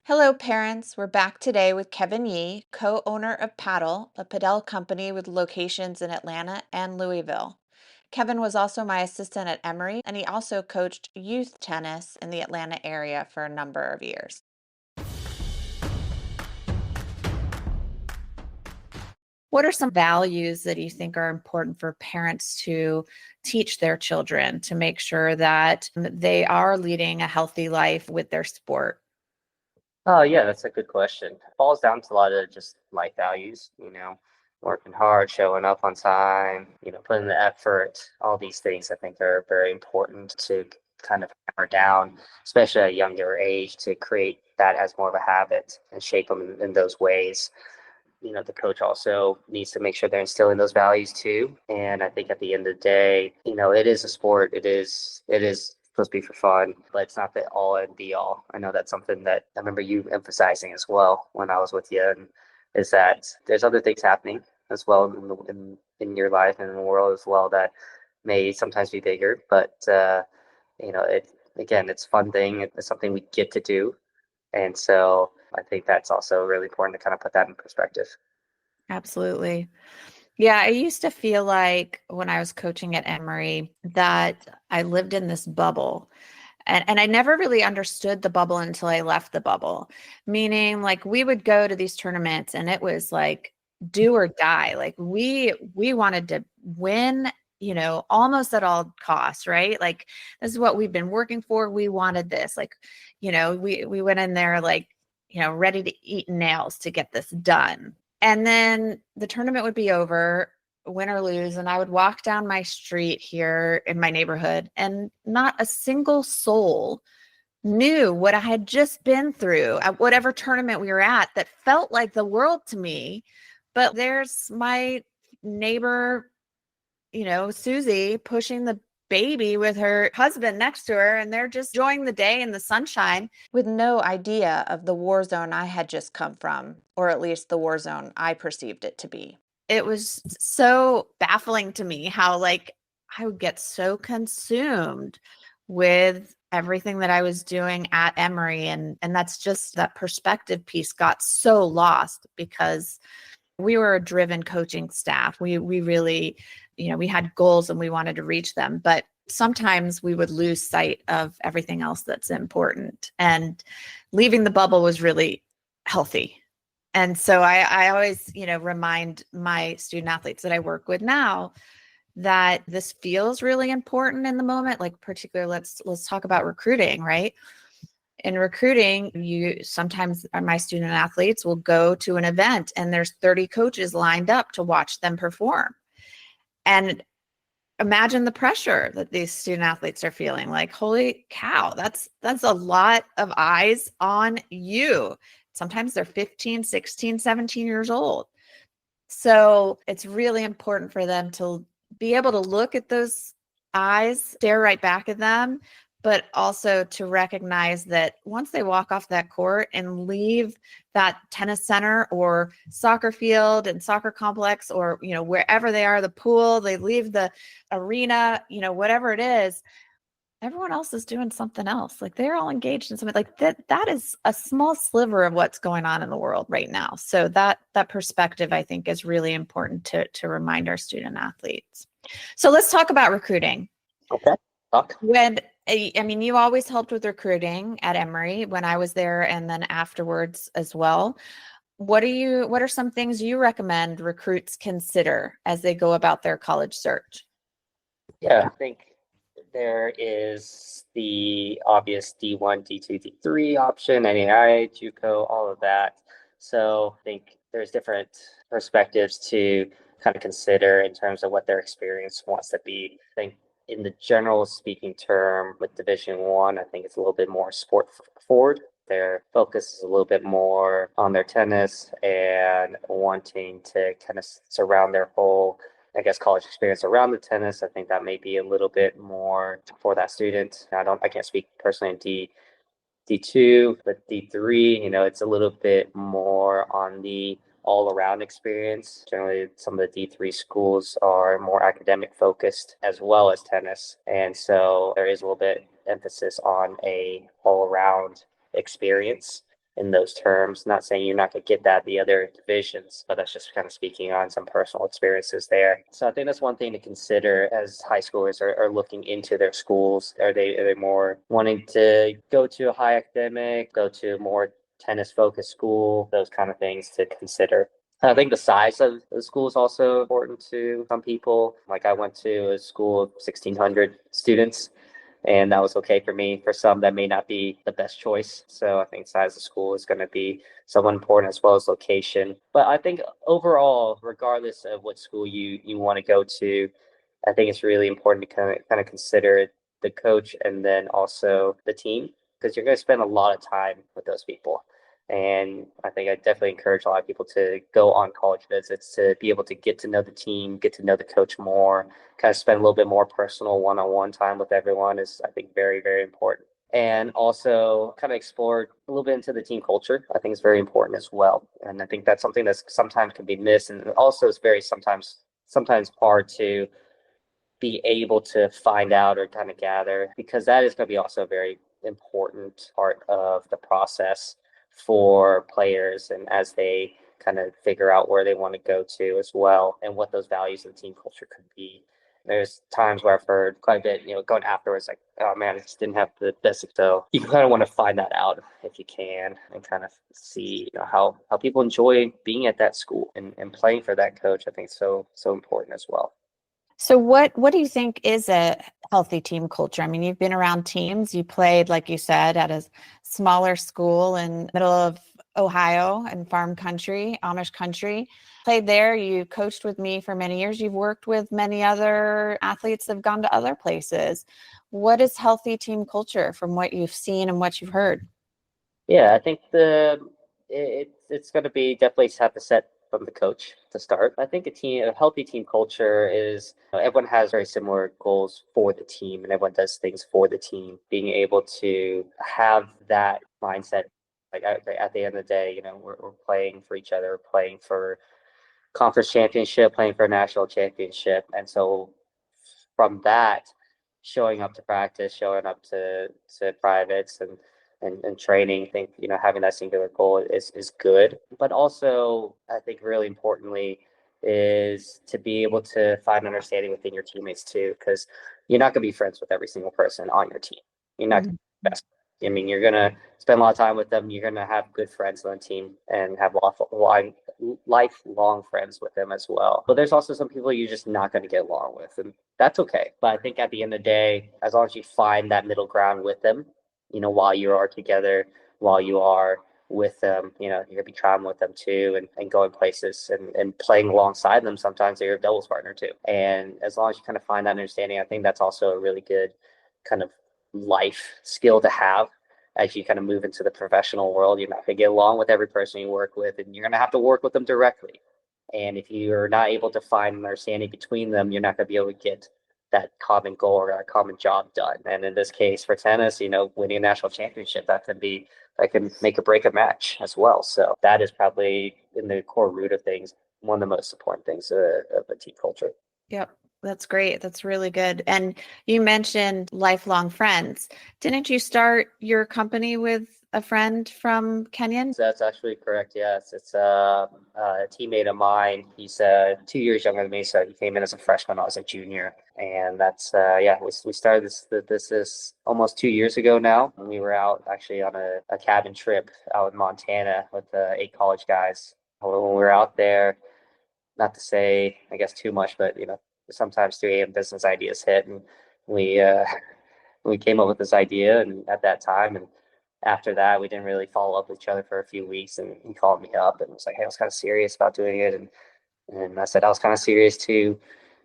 Hello, parents. We're back today with Kevin Yee, co owner of Paddle, a padel company with locations in Atlanta and Louisville. Kevin was also my assistant at Emory, and he also coached youth tennis in the Atlanta area for a number of years. What are some values that you think are important for parents to teach their children to make sure that they are leading a healthy life with their sport? Oh, yeah, that's a good question. It falls down to a lot of just life values, working hard, showing up on time, putting the effort. All these things I think are very important to kind of hammer down, especially at a younger age, to create that as more of a habit and shape them in those ways. The coach also needs to make sure they're instilling those values too. And I think at the end of the day, it is a sport. It is supposed to be for fun, but it's not the all and be all. I know that's something that I remember you emphasizing as well when I was with you, and is that there's other things happening as well in your life and in the world as well that may sometimes be bigger, but it again, it's a fun thing. It's something we get to do, and so I think that's also really important to kind of put that in perspective. Absolutely. Yeah, I used to feel like when I was coaching at Emory that I lived in this bubble. And I never really understood the bubble until I left the bubble. Meaning like we would go to these tournaments and it was like do or die. Like we wanted to win, almost at all costs, right? Like this is what we've been working for. We wanted this. Like, we went in there like, ready to eat nails to get this done. And then the tournament would be over, win or lose, and I would walk down my street here in my neighborhood, and not a single soul knew what I had just been through at whatever tournament we were at that felt like the world to me. But there's my neighbor, Susie, pushing the baby with her husband next to her, and they're just enjoying the day in the sunshine with no idea of the war zone I had just come from, or at least the war zone I perceived it to be. It was so baffling to me how, like, I would get so consumed with everything that I was doing at Emory. And that's just that perspective piece got so lost because we were a driven coaching staff. We really, we had goals and we wanted to reach them, but sometimes we would lose sight of everything else that's important. And leaving the bubble was really healthy. And so I always, remind my student athletes that I work with now that this feels really important in the moment. Like particularly, let's talk about recruiting, right? In recruiting, you sometimes my student athletes will go to an event and there's 30 coaches lined up to watch them perform. And imagine the pressure that these student athletes are feeling like, holy cow, that's a lot of eyes on you. Sometimes they're 15, 16, 17 years old. So it's really important for them to be able to look at those eyes, stare right back at them, but also to recognize that once they walk off that court and leave that tennis center or soccer field and soccer complex, or, wherever they are, the pool, they leave the arena, whatever it is, everyone else is doing something else. Like they're all engaged in something like that is a small sliver of what's going on in the world right now. So that perspective, I think, is really important to remind our student athletes. So let's talk about recruiting. Okay. Talk. When I mean, you always helped with recruiting at Emory when I was there and then afterwards as well. What are some things you recommend recruits consider as they go about their college search? Yeah, I think there is the obvious D1, D2, D3 option, NAI, JUCO, all of that. So I think there's different perspectives to kind of consider in terms of what their experience wants to be. I think in the general speaking term with Division 1, I think it's a little bit more sport forward. Their focus is a little bit more on their tennis and wanting to kind of surround their whole, I guess, college experience around the tennis. I think that may be a little bit more for that student. I can't speak personally in D2, but D3, it's a little bit more on the all around experience. Generally, some of the D3 schools are more academic focused as well as tennis. And so there is a little bit emphasis on a all around experience. in those terms. Not saying you're not going to get that in the other divisions, but that's just kind of speaking on some personal experiences there. So I think that's one thing to consider as high schoolers are looking into their schools. Are they more wanting to go to a high academic, go to a more tennis focused school, those kind of things to consider. I think the size of the school is also important to some people. Like I went to a school of 1,600 students, and that was okay for me. For some, that may not be the best choice. So I think size of school is going to be somewhat important as well as location. But I think overall, regardless of what school you want to go to, I think it's really important to kind of consider the coach and then also the team because you're going to spend a lot of time with those people. And I think I definitely encourage a lot of people to go on college visits to be able to get to know the team, get to know the coach more, kind of spend a little bit more personal one-on-one time with everyone is, I think, very, very important. And also kind of explore a little bit into the team culture. I think is very important as well. And I think that's something that sometimes can be missed. And also is very sometimes hard to be able to find out or kind of gather because that is going to be also a very important part of the process for players and as they kind of figure out where they want to go to as well and what those values of the team culture could be. There's times where I've heard quite a bit, going afterwards, like, oh man, I just didn't have the best. So you kind of want to find that out if you can and kind of see how people enjoy being at that school and playing for that coach. I think so important as well. So what do you think is a healthy team culture? I mean, you've been around teams. You played, like you said, at a smaller school in the middle of Ohio and farm country, Amish country. Played there. You coached with me for many years. You've worked with many other athletes that have gone to other places. What is healthy team culture from what you've seen and what you've heard? Yeah, I think it's going to be definitely have to set from the coach to start. I think a healthy team culture is everyone has very similar goals for the team, and everyone does things for the team. Being able to have that mindset, like at the end of the day, we're playing for each other, playing for conference championship, playing for a national championship, and so from that, showing up to practice, showing up to privates and training, I think, having that singular goal is good. But also, I think really importantly is to be able to find understanding within your teammates too, because you're not going to be friends with every single person on your team. You're not going to be best. I mean, you're going to spend a lot of time with them. You're going to have good friends on the team and have lifelong friends with them as well. But there's also some people you're just not going to get along with. And that's okay. But I think at the end of the day, as long as you find that middle ground with them, while you are together, while you are with them, you're going to be traveling with them too and going places and playing alongside them. Sometimes they're your doubles partner too. And as long as you kind of find that understanding, I think that's also a really good kind of life skill to have as you kind of move into the professional world. You're not going to get along with every person you work with, and you're going to have to work with them directly. And if you're not able to find an understanding between them, you're not going to be able to get that common goal or that common job done. And in this case, for tennis, winning a national championship, that can make or break a match as well. So that is probably in the core root of things, one of the most important things of a team culture. Yep. That's great. That's really good. And you mentioned lifelong friends. Didn't you start your company with a friend from Kenyan? So that's actually correct. Yes, it's a teammate of mine. He's 2 years younger than me, so he came in as a freshman. I was a junior, and that's we started this is almost 2 years ago now. And we were out actually on a cabin trip out in Montana with 8 college guys. When we were out there, not to say I guess too much, but sometimes 3 a.m. business ideas hit, and we we came up with this idea, and at that time and after that, we didn't really follow up with each other for a few weeks, and he called me up and was like, "Hey, I was kind of serious about doing it," and I said I was kind of serious too,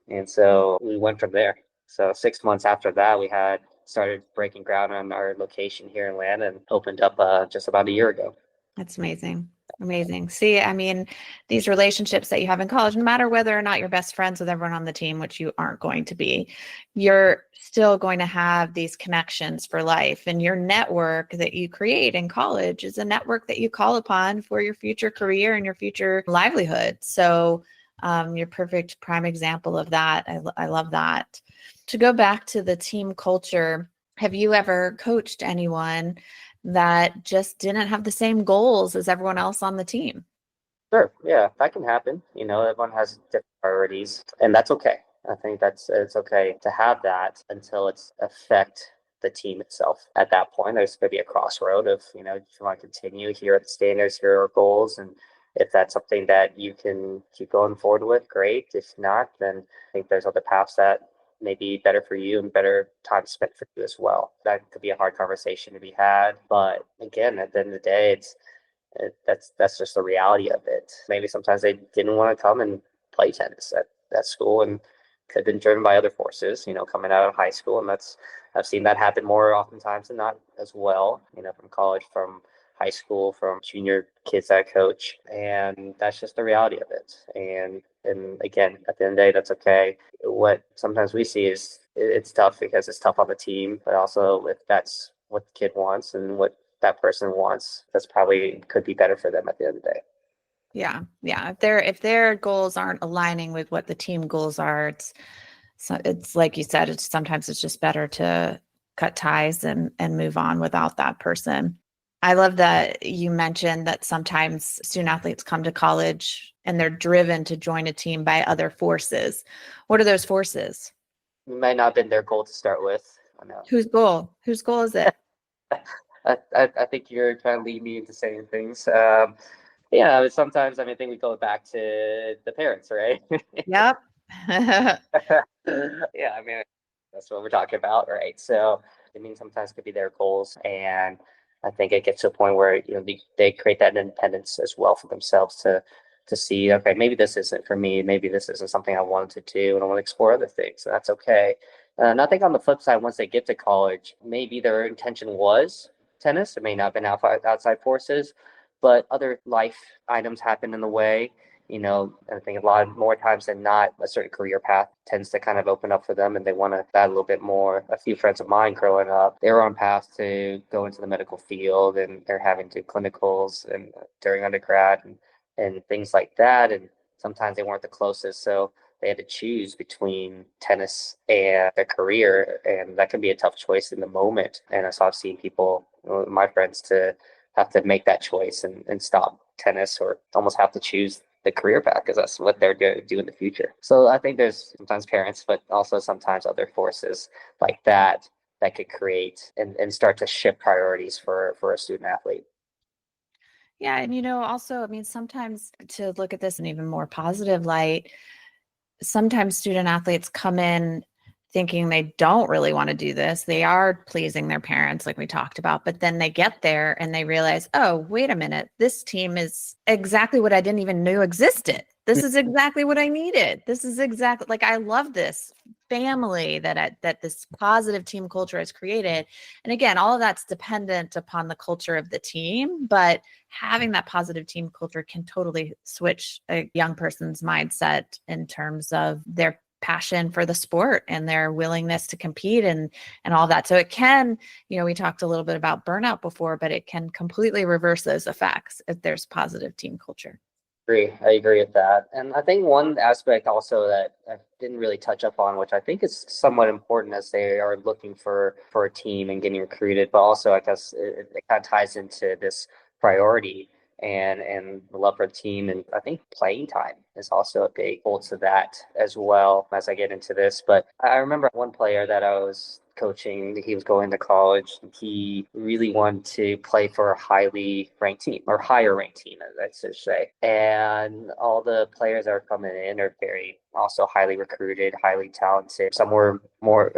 and so we went from there. So 6 months after that, we had started breaking ground on our location here in Atlanta and opened up just about a year ago. That's amazing. Amazing. See, I mean, these relationships that you have in college, no matter whether or not you're best friends with everyone on the team, which you aren't going to be, you're still going to have these connections for life. And your network that you create in college is a network that you call upon for your future career and your future livelihood. So you're perfect prime example of that. I love that. To go back to the team culture, have you ever coached anyone that just didn't have the same goals as everyone else on the team. Sure, yeah, that can happen. Everyone has different priorities, and that's okay. I think it's okay to have that until it's affect the team itself. At that point, there's going to be a crossroad of, if you want to continue, here are the standards, here are our goals, and if that's something that you can keep going forward with, great. If not, then I think there's other paths that may be better for you and better time spent for you as well. That could be a hard conversation to be had, but again, at the end of the day, that's just the reality of it. Maybe sometimes they didn't want to come and play tennis at school and could have been driven by other forces, coming out of high school. And I've seen that happen more oftentimes than not as well, from college, from high school, from junior kids that I coach. And that's just the reality of it. And again, at the end of the day, that's okay. What sometimes we see is it's tough because it's tough on the team, but also if that's what the kid wants and what that person wants, that's probably could be better for them at the end of the day. Yeah. Yeah. If their goals aren't aligning with what the team goals are, it's like you said, it's just better to cut ties and move on without that person. I love that you mentioned that sometimes student athletes come to college and they're driven to join a team by other forces. What are those forces? It might not have been their goal to start with. I know. Whose goal? Whose goal is it? I think you're trying to lead me into saying things. Yeah, sometimes I think we go back to the parents, right? Yep. Yeah, that's what we're talking about, right? So sometimes it could be their goals, and I think it gets to a point where they create that independence as well for themselves to see, okay, maybe this isn't for me, maybe this isn't something I wanted to do, and I want to explore other things. So that's okay. And I think on the flip side, once they get to college, maybe their intention was tennis. It may not have been outside forces, but other life items happen in the way. I think a lot more times than not, a certain career path tends to kind of open up for them and they want to add a little bit more. A few friends of mine growing up, they were on paths to go into the medical field and they're having to do clinicals and during undergrad and things like that. And sometimes they weren't the closest. So they had to choose between tennis and their career. And that can be a tough choice in the moment. And so I've seen people, my friends, to have to make that choice and stop tennis or almost have to choose the career path because that's what they're going to do in the future. So I think there's sometimes parents, but also sometimes other forces like that could create and start to shift priorities for a student athlete. Yeah. And also, sometimes to look at this in even more positive light, sometimes student athletes come in thinking they don't really want to do this. They are pleasing their parents, like we talked about, but then they get there and they realize, oh, wait a minute, this team is exactly what I didn't even know existed. This is exactly what I needed. This is exactly like I love this family that this positive team culture has created. And again, all of that's dependent upon the culture of the team, but having that positive team culture can totally switch a young person's mindset in terms of their passion for the sport and their willingness to compete and all that. So it can, we talked a little bit about burnout before, but it can completely reverse those effects if there's positive team culture. I agree with that. And I think one aspect also that I didn't really touch up on, which I think is somewhat important as they are looking for a team and getting recruited, but also I guess it kind of ties into this priority and the love for the team. And I think playing time is also a big goal to that as well as I get into this. But I remember one player that I was coaching, he was going to college. He really wanted to play for a highly ranked team or higher ranked team, I should say. And all the players that are coming in are very also highly recruited, highly talented. Some were more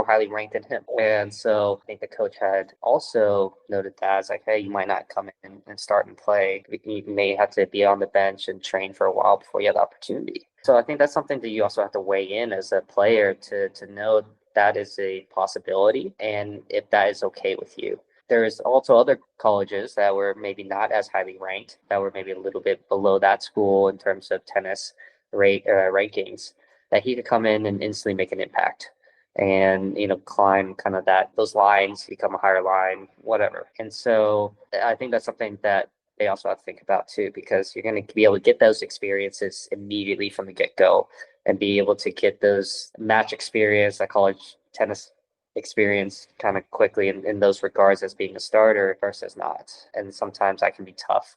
highly ranked than him. And so I think the coach had also noted that as like, hey, you might not come in and start and play. You may have to be on the bench and train for a while before you have the opportunity. So I think that's something that you also have to weigh in as a player to know that is a possibility and if that is okay with you. There's also other colleges that were maybe not as highly ranked, that were maybe a little bit below that school in terms of tennis rankings, that he could come in and instantly make an impact and climb kind of those lines, become a higher line, whatever. And so I think that's something that they also have to think about too, because you're going to be able to get those experiences immediately from the get-go and be able to get those match experience that college tennis experience kind of quickly in those regards as being a starter versus not. And sometimes that can be tough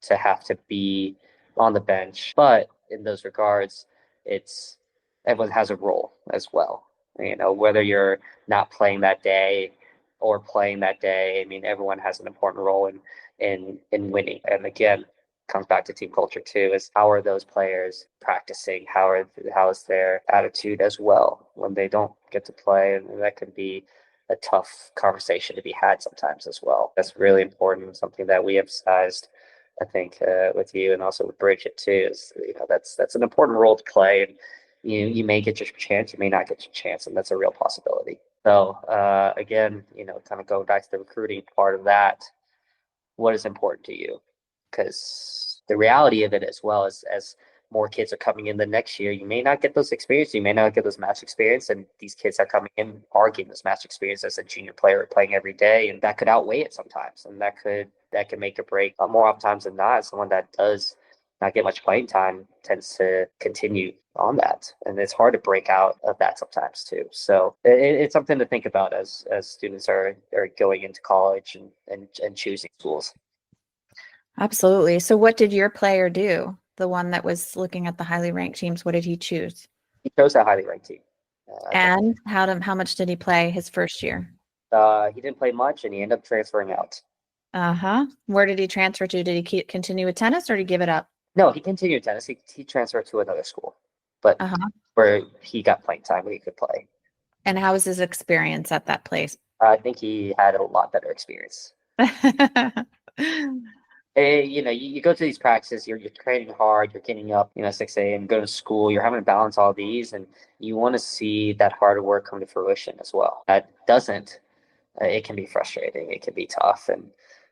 to have to be on the bench. But in those regards, it's everyone has a role as well. You know, whether you're not playing that day or playing that day, I mean, everyone has an important role in winning. And again, comes back to team culture too, is how are those players practicing? How is their attitude as well when they don't get to play? And that could be a tough conversation to be had sometimes as well. That's really important, something that we emphasized, I think, with you and also with Bridget too. Is that's an important role to play, and you may get your chance, you may not get your chance, and that's a real possibility. So again, kind of going back to the recruiting part of that, what is important to you? Because the reality of it as well is as more kids are coming in the next year, you may not get those experience, you may not get those match experience, and these kids that coming in are getting this match experience as a junior player playing every day, and that could outweigh it sometimes, and that could make a break. More oftentimes than not, someone that does not get much playing time tends to continue on that, and it's hard to break out of that sometimes too. So it's something to think about as students are going into college and choosing schools. Absolutely. So what did your player do? The one that was looking at the highly ranked teams, what did he choose? He chose that highly ranked team. I think And how much did he play his first year? he didn't play much, and he ended up transferring out. Uh-huh. Where did he transfer to? Did he continue with tennis or did he give it up? No, he continued tennis. He transferred to another school, but Uh-huh. where he got playing time where he could play. And how was his experience at that place? I think he had a lot better experience. You go to these practices, you're training hard, you're getting up, 6 a.m., going to school, you're having to balance all these, and you want to see that hard work come to fruition as well. That doesn't, it can be frustrating, it can be tough, and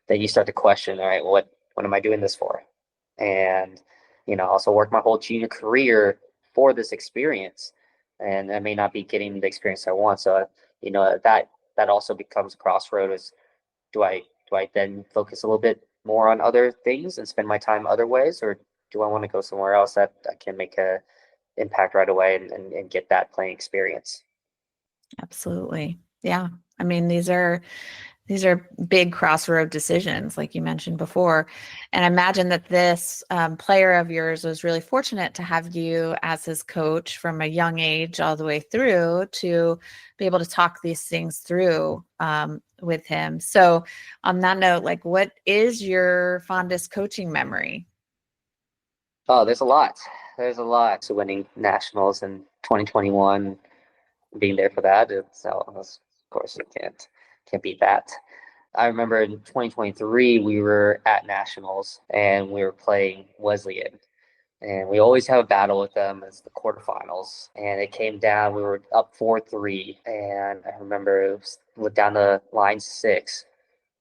then you start to question, all right, what am I doing this for? And also work my whole junior career for this experience, and I may not be getting the experience I want. So that also becomes a crossroad. Is do I then focus a little bit more on other things and spend my time other ways, or do I want to go somewhere else that I can make a impact right away and get that playing experience? Absolutely. Yeah. I mean, these are big crossroad decisions, like you mentioned before. And I imagine that this player of yours was really fortunate to have you as his coach from a young age all the way through to be able to talk these things through with him. So, on that note, like, what is your fondest coaching memory? Oh, there's a lot. There's a lot. So winning nationals in 2021, being there for that, of course you can't beat that. I remember in 2023 we were at nationals and we were playing Wesleyan, and we always have a battle with them as the quarterfinals. And it came down, we were up 4-3, and I remember it was down to line 6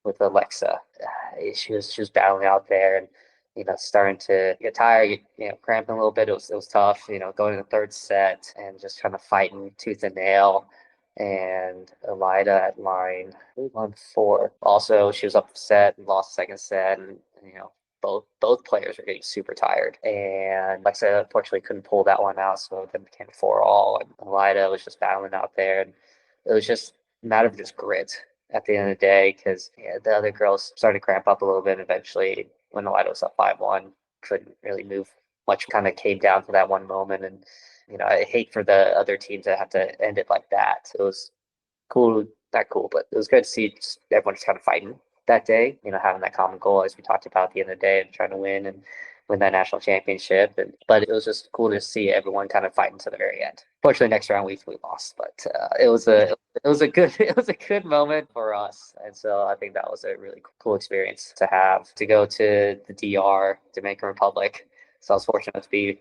with Alexa. She was battling out there, and starting to get tired, cramping a little bit. It was tough, going to the third set and just kind of fighting tooth and nail. And Elida at line 4. Also, she was upset and lost the second set, and both players were getting super tired. And Alexa unfortunately couldn't pull that one out, so then became 4-all. And Elida was just battling out there, and it was just a matter of just grit at the end of the day, because the other girls started to cramp up a little bit. Eventually, when the light was up 5-1, couldn't really move much. Kind of came down to that one moment, and I hate for the other teams to have to end it like that. It was cool, not cool, but it was good to see everyone just kind of fighting that day. Having that common goal, as we talked about at the end of the day, and trying to win that national championship. But it was just cool to see everyone kind of fighting to the very end. Fortunately, next round we lost, but it was a good it was a good moment for us, and so I think that was a really cool experience to have, to go to the DR, Dominican Republic. So I was fortunate to be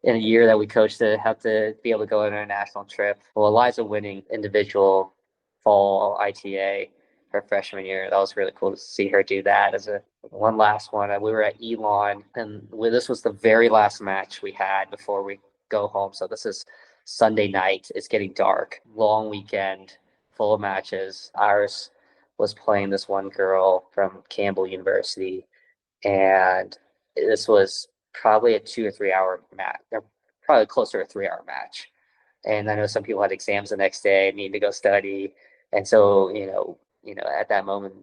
in a year that we coached to have to be able to go on an international trip. Well, Eliza winning individual fall ITA her freshman year, that was really cool to see her do that. As a one last one, we were at Elon, and this was the very last match we had before we go home. So this is Sunday night. It's getting dark. Long weekend, full of matches. Iris was playing this one girl from Campbell University, and this was probably a 2 or 3 hour match. They're probably closer to a 3 hour match. And I know some people had exams the next day and needed to go study. And so, at that moment,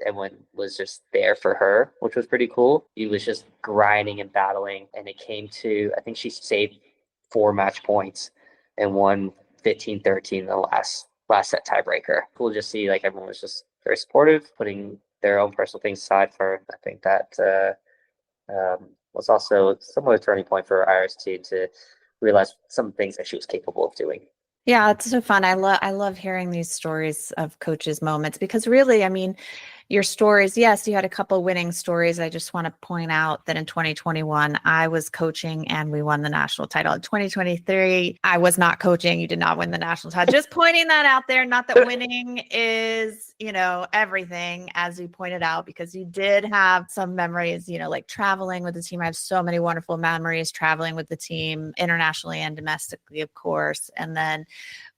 everyone was just there for her, which was pretty cool. He was just grinding and battling. And it came to, I think she saved 4 match points and won 15-13 in the last set tiebreaker. Cool to just see like everyone was just very supportive, putting their own personal things aside for her. I think that was also somewhat a turning point for Iris too, to realize some things that she was capable of doing. Yeah, it's so fun. I love hearing these stories of coaches' moments because really, I mean, your stories, yes, you had a couple winning stories. I just want to point out that in 2021, I was coaching and we won the national title. In 2023, I was not coaching. You did not win the national title. Just pointing that out there. Not that winning is, everything, as you pointed out, because you did have some memories, like traveling with the team. I have so many wonderful memories traveling with the team internationally and domestically, of course. And then,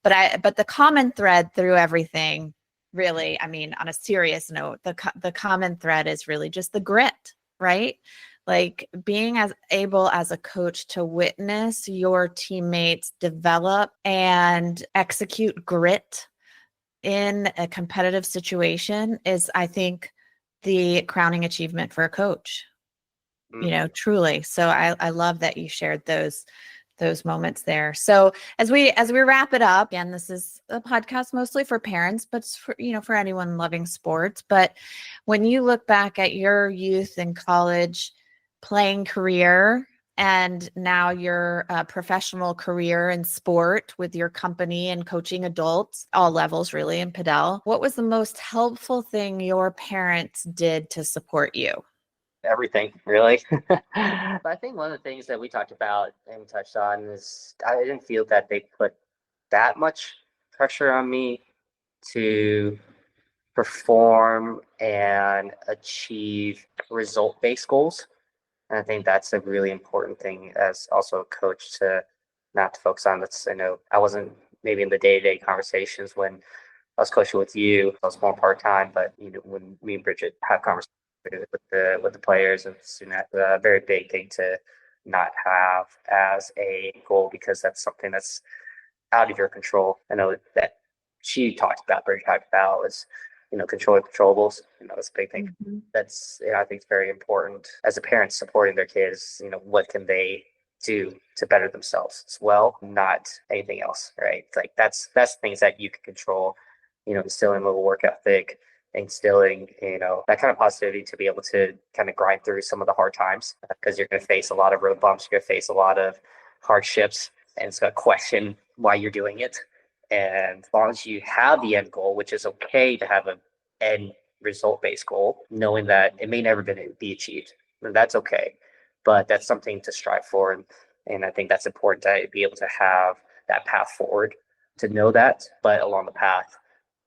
but the common thread through everything, really, I mean, on a serious note, the common thread is really just the grit, right? Like being as able as a coach to witness your teammates develop and execute grit in a competitive situation is, I think, the crowning achievement for a coach, truly. So I love that you shared those moments there. So as we wrap it up, and this is a podcast mostly for parents, but it's for anyone loving sports. But when you look back at your youth and college playing career and now your professional career in sport with your company and coaching adults, all levels really in Padel, what was the most helpful thing your parents did to support you? Everything, really. But I think one of the things that we talked about and touched on is I didn't feel that they put that much pressure on me to perform and achieve result-based goals. And I think that's a really important thing as also a coach to not to focus on. That's, I know I wasn't maybe in the day-to-day conversations when I was coaching with you. I was more part-time, but when me and Bridget have conversations with the players, it's a very big thing to not have as a goal, because that's something that's out of your control. I know that she talked about, Bridget talked about, was controlling controllables. That's a big thing. Mm-hmm. That's I think it's very important as a parent supporting their kids. What can they do to better themselves as well, not anything else, right? Like that's things that you can control. Instilling a little work ethic, instilling that kind of positivity to be able to kind of grind through some of the hard times, because you're going to face a lot of road bumps, you're going to face a lot of hardships, and it's going to question why you're doing it. And as long as you have the end goal, which is okay to have an end result-based goal, knowing that it may never be achieved, and that's okay, but that's something to strive for. And I think that's important to be able to have that path forward, to know that. But along the path,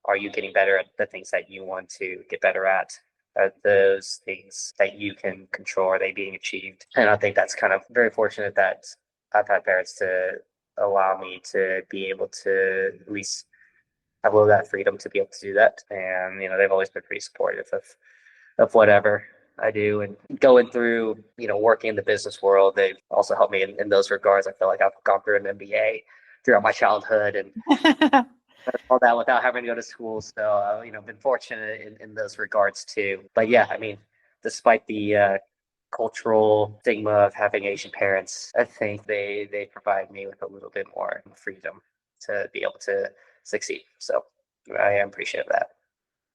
are you getting better at the things that you want to get better at? Are those things that you can control, are they being achieved? And I think that's kind of very fortunate that I've had parents to allow me to be able to at least have a little that freedom to be able to do that. And they've always been pretty supportive of whatever I do. And going through working in the business world, they've also helped me in those regards. I feel like I've gone through an MBA throughout my childhood and all that without having to go to school. So been fortunate in those regards too. But yeah, I mean, despite the cultural stigma of having Asian parents, I think they provide me with a little bit more freedom to be able to succeed. So I am appreciative of that.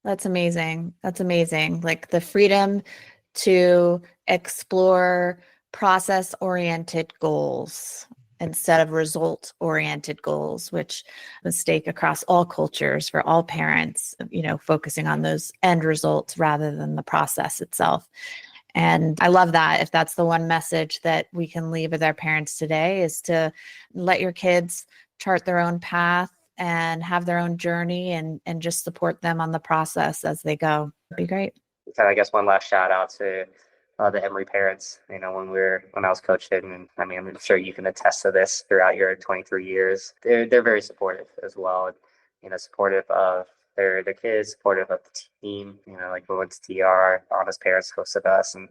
That's amazing. That's amazing. Like the freedom to explore process-oriented goals instead of result-oriented goals, which mistake across all cultures for all parents, focusing on those end results rather than the process itself. And I love that. If that's the one message that we can leave with our parents today, is to let your kids chart their own path and have their own journey, and just support them on the process as they go. It'd be great. So I guess one last shout out to the Emory parents. When I was coaching, and I mean, I'm sure you can attest to this throughout your 23 years. They're very supportive as well. Supportive of their kids, supportive of the team. Like we went to TR, Honest Parents hosted us and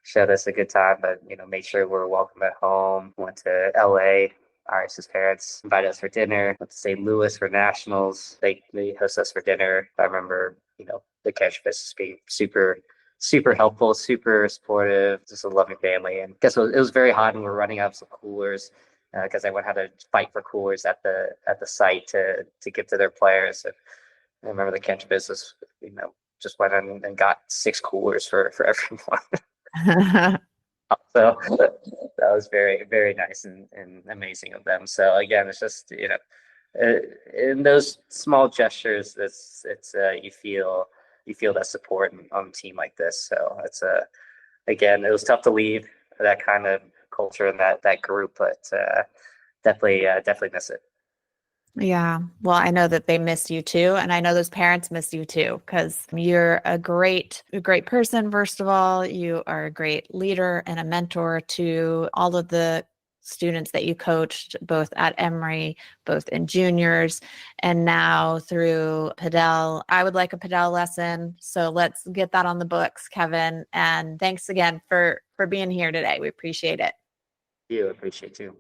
showed us a good time, but made sure we were welcome at home. Went to LA, Iris's parents invited us for dinner. Went to St. Louis for nationals. They host us for dinner. I remember, the catch business being super helpful, super supportive, just a loving family. And guess what? It was very hot, and we were running out of some coolers because everyone had to fight for coolers at the site to give to their players. And I remember the catch business, just went in and got 6 coolers for everyone. So that was very, very nice and amazing of them. So again, it's just, in those small gestures, it's you feel that support on a team like this. So it's again, it was tough to leave that kind of culture and that group, but definitely miss it. Yeah. Well, I know that they miss you too. And I know those parents miss you too, because you're a great person, first of all. You are a great leader and a mentor to all of the students that you coached, both at Emory, both in juniors, and now through Padel. I would like a Padel lesson. So let's get that on the books, Kevin. And thanks again for being here today. We appreciate it. You appreciate too.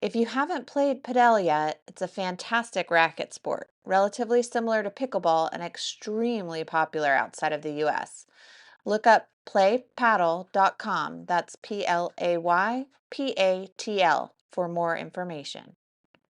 If you haven't played padel yet, it's a fantastic racket sport, relatively similar to pickleball and extremely popular outside of the US. Look up playpaddle.com, that's PlayPatl, for more information.